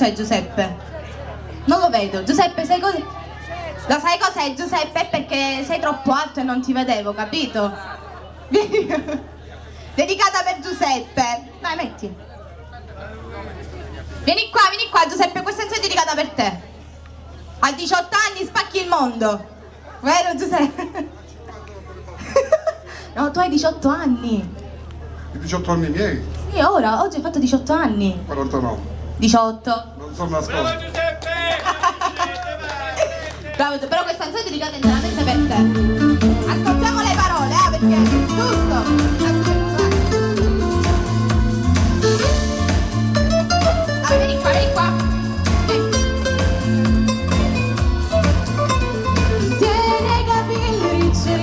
c'è Giuseppe? Non lo vedo. Giuseppe, sai cosa? Lo sai cos'è Giuseppe? Perché sei troppo alto e non ti vedevo, capito? Dedicata per Giuseppe. Dai, metti. Vieni qua Giuseppe, questa canzone è dedicata per te. A 18 anni spacchi il mondo. Vero Giuseppe? No, tu hai 18 anni. I 18 anni miei? Sì, ora, oggi hai fatto 18 anni. 49. 18. Non sono nascosto. Bravo, però questa canzone è dedicata interamente per te. Ascoltiamo le parole, perché è giusto. Vieni qua. Tiene i capelli ricci,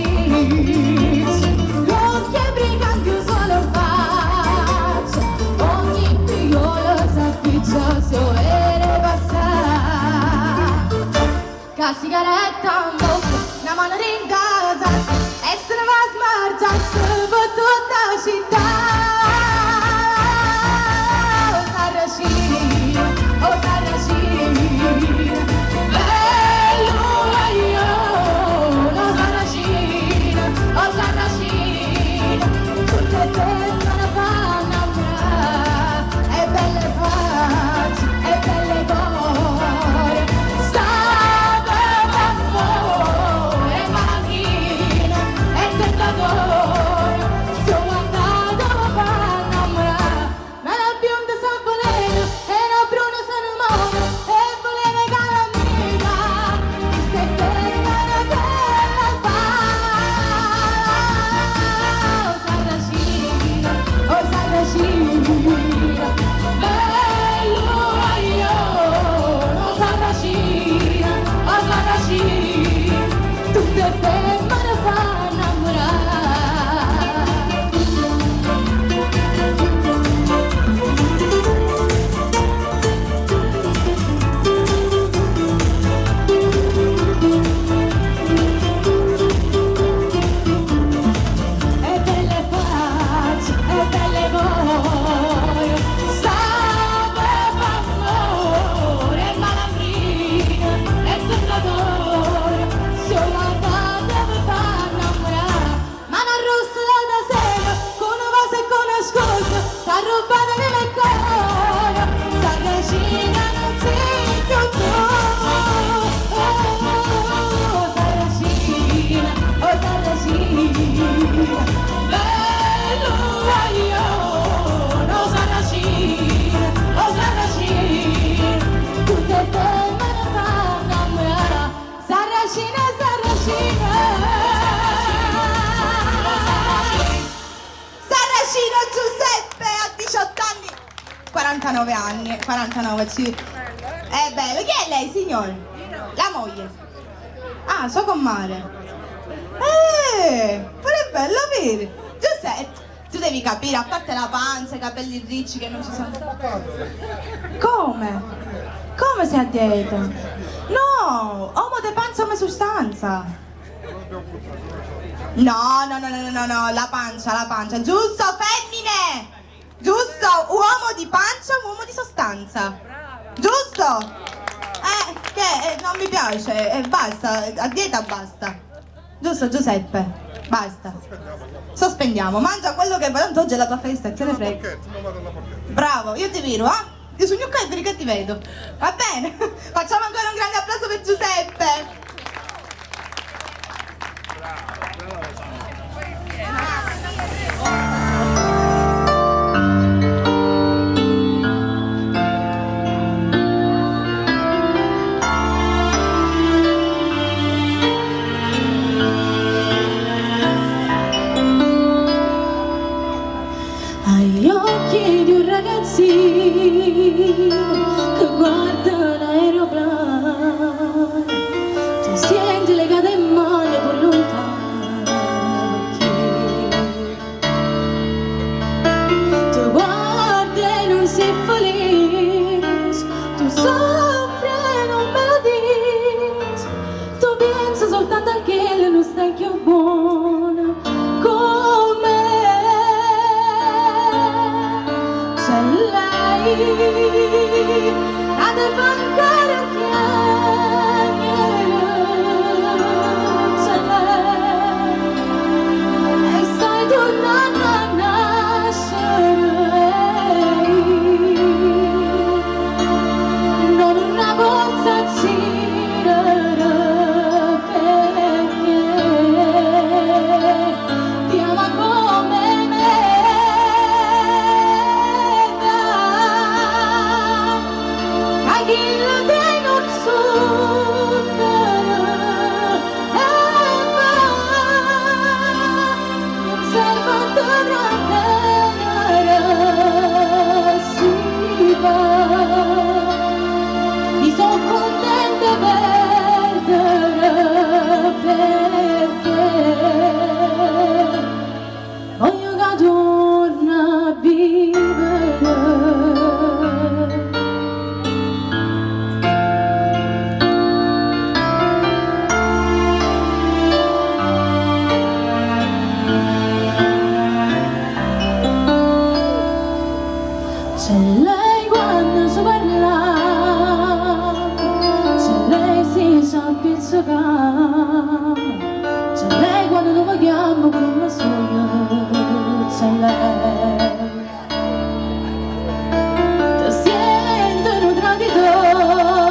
gli occhi briganti sulla faccia, ogni figliolo s'affaccia se vuole passare. Che sigaretta in bocca, una mano in casa, e se ne va a smargiarsi per tutta la città. Giuseppe a 18 anni, 49 anni, 49, sì. È bello, chi è lei signore? La moglie. Ah, sua comare. Pure è bello, vedi? Giuseppe, tu devi capire, a parte la panza, i capelli ricci che non ci sono. Come? Come sei a dieta? No, uomo di panza come sostanza. No, la pancia, giusto, femmine! Giusto, uomo di pancia, uomo di sostanza. Giusto? Non mi piace, basta, a dieta basta. Giusto Giuseppe? Basta. Sospendiamo, mangia quello che vuoi, tanto oggi è la tua festa, te ne frega. Bravo, io ti viro, Io sono gnocca che ti vedo. Va bene? Facciamo ancora un grande applauso per Giuseppe. Agli occhi di un ragazzino che guarda un aeroplano, ti senti legata in mano pur lontano, tu guardi e non sei felice, tu soffri e non me lo dici, tu pensi soltanto a che non stai più buona come c'è lei. cadeva ancora e stai tornando a nascere, non una bozza girare perché ti ama come me. Agil de non zucchero non serve a tornare si va. Mi son contenta perdere perché voglio che torna a vivere. C'è lei quando si parla, c'è lei si sa pizzicare, c'è lei quando tu mi chiamo con una soia, c'è lei. Ti senti un traditore,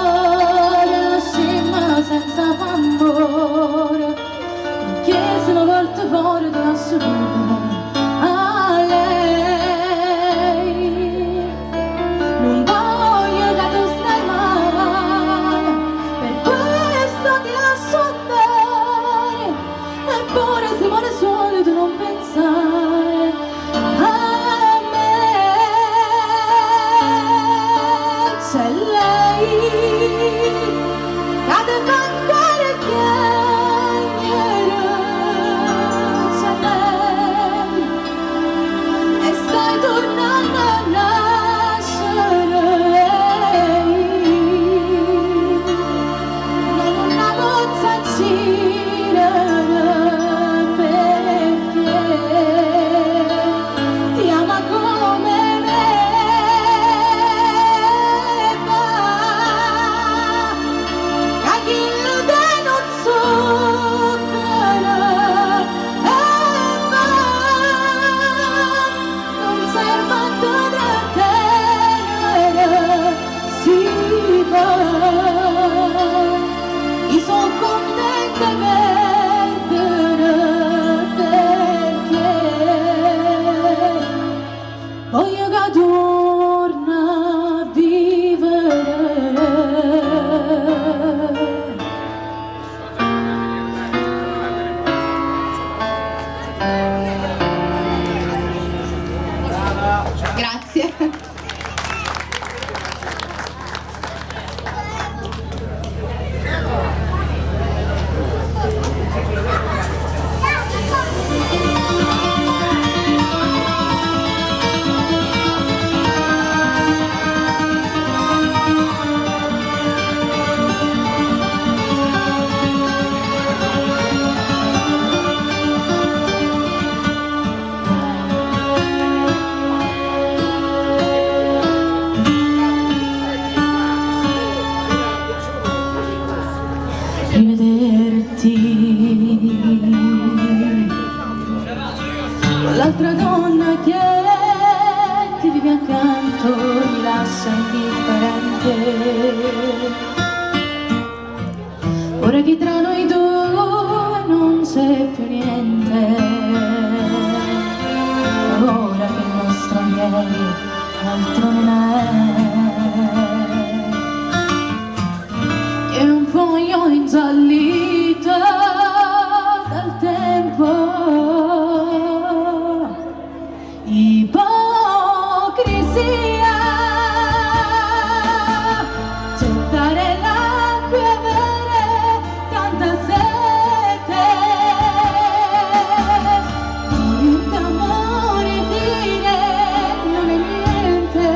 scema senza amore, che se lo porta fuori ti lascio pure a lei. Non voglio che tu stai male, per questo ti lascio andare, eppure se muore solo tu non pensare a me. C'è lei che deve ancora chiamare, c'è lei e stai tornando a nascere, non una bozza girare perché ti ama come me. Va Achille de non zucchero non serve a trattenere, si va. Io sono contenta perdere perché voglio che torna a vivere. Grazie. Rivederti con l'altra donna che ti vive accanto mi lascia indifferente. Ora che tra noi due non c'è più niente, ora che il nostro ieri altro non è un foglio ingiallito dal tempo, ipocrisia, gettare l'acqua e avere tanta sete, poi d'amore dire non è niente,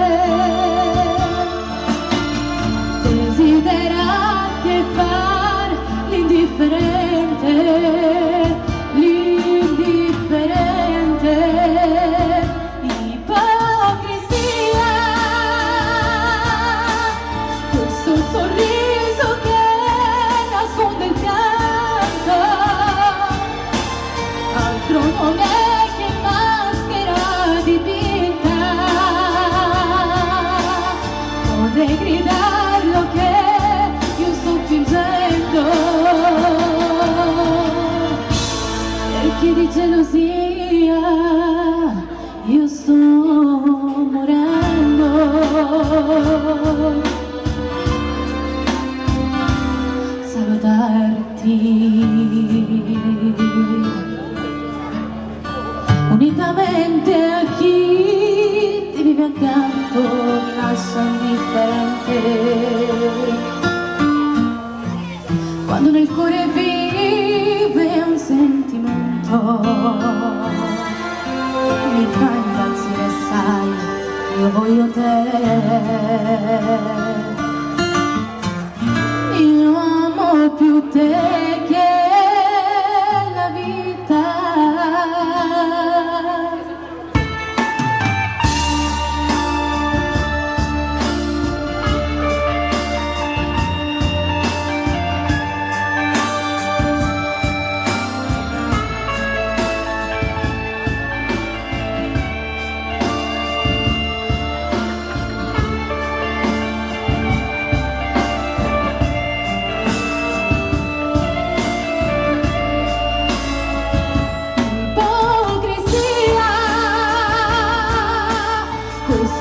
desiderare che far l'indifferenza. vorrei gridarlo che io sto fingendo, perché di gelosia io sto morendo. Salutarti unicamente a chi ti vive accanto mi lascia indifferente. Quando nel cuore vive un sentimento mi fa impazzire, sai, io voglio te. Io amo più te che la vita.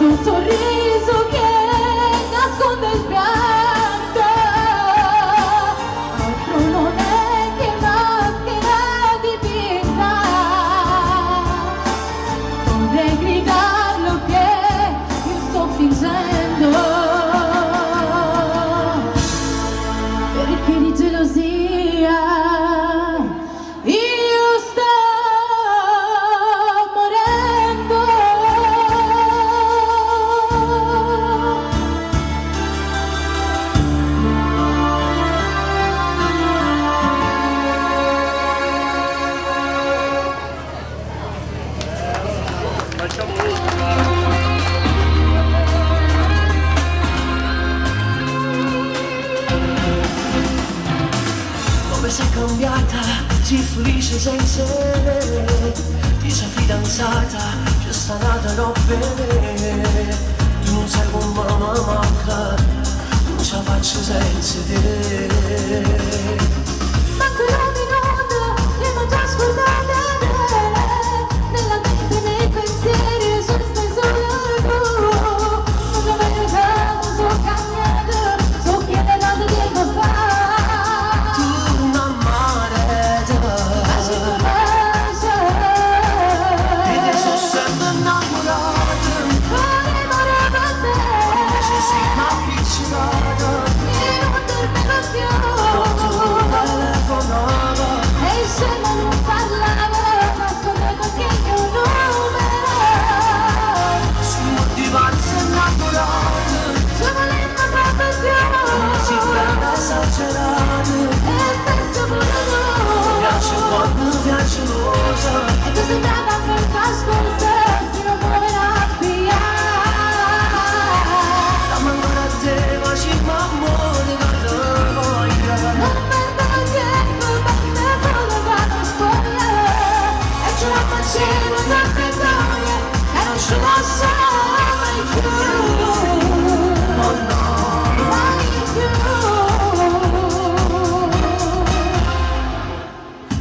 Un sorriso che nasconde il pianto, altro non è che maschera dipinta. Vorrei gridarlo che io sto fingendo, perché di gelosia io sto morendo. Come sei cambiata, si felice senza me. Ti sei fidanzata, c'è stata roba bene. Tu non sai come mi manca, non ce la faccio senza te. Manco un minuto che non ti ascoltate nella mente, nei pensieri, stai solo tu. Non mi vedo tanto, sto cambiando, so che è dato tempo fa. Tu non mareta, e adesso sempre innamorata. Volevo te, Ci sei appiccicato, e non dormivo più. tu telefonava. E se non parlavo, nascondevo che io numero. Sul divano innamorato, Ci volendo sempre si più. prende esagerato. E stesso pure tu. Piace quando piace rosa. E tu sembrava per trascorso, si non muoverà via. La mano a te, ma ci m'amore che te voglio. Non perdo tempo, ma me volevo nascondere. E ce la facevo tante storie, e non ce la sarà mai più. Oh no, Mai più.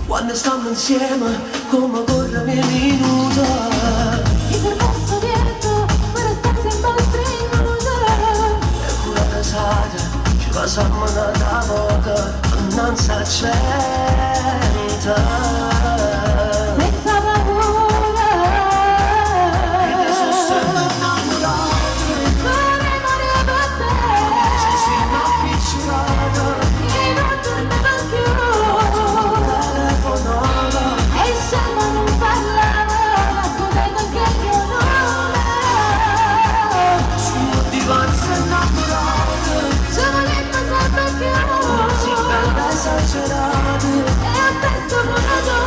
quando stiamo insieme, come corre mia minuta. Mi permesso dietro, ora sta sempre stringuta. E pure casata, ci passiamo una volta, non si accenta. Senza paura. E adesso sempre innamorato, Vorrei morire per ci te. siamo appiccicato. E non tornerò più. Telefonava, E se non parlavo, nascondendo che io numero. sul divano innamorato. Ci volendo sempre più. Si prende esagerato. E adesso pure tu.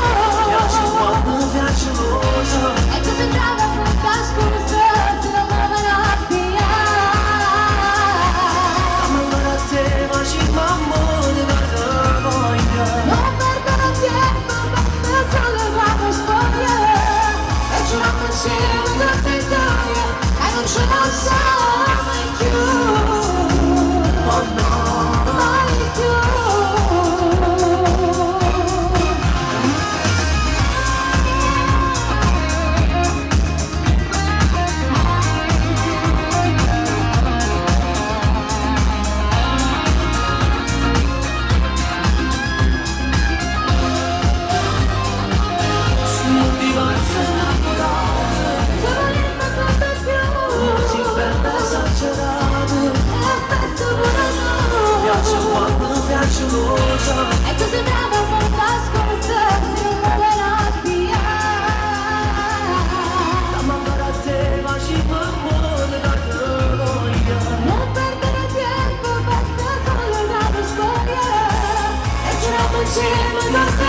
cosa. È così brava, fantastica come te, non muoverà via. Da mandare a te ma ci può muovere da gloria. Non perdere tempo, basta solo una storia. E ce la facciamo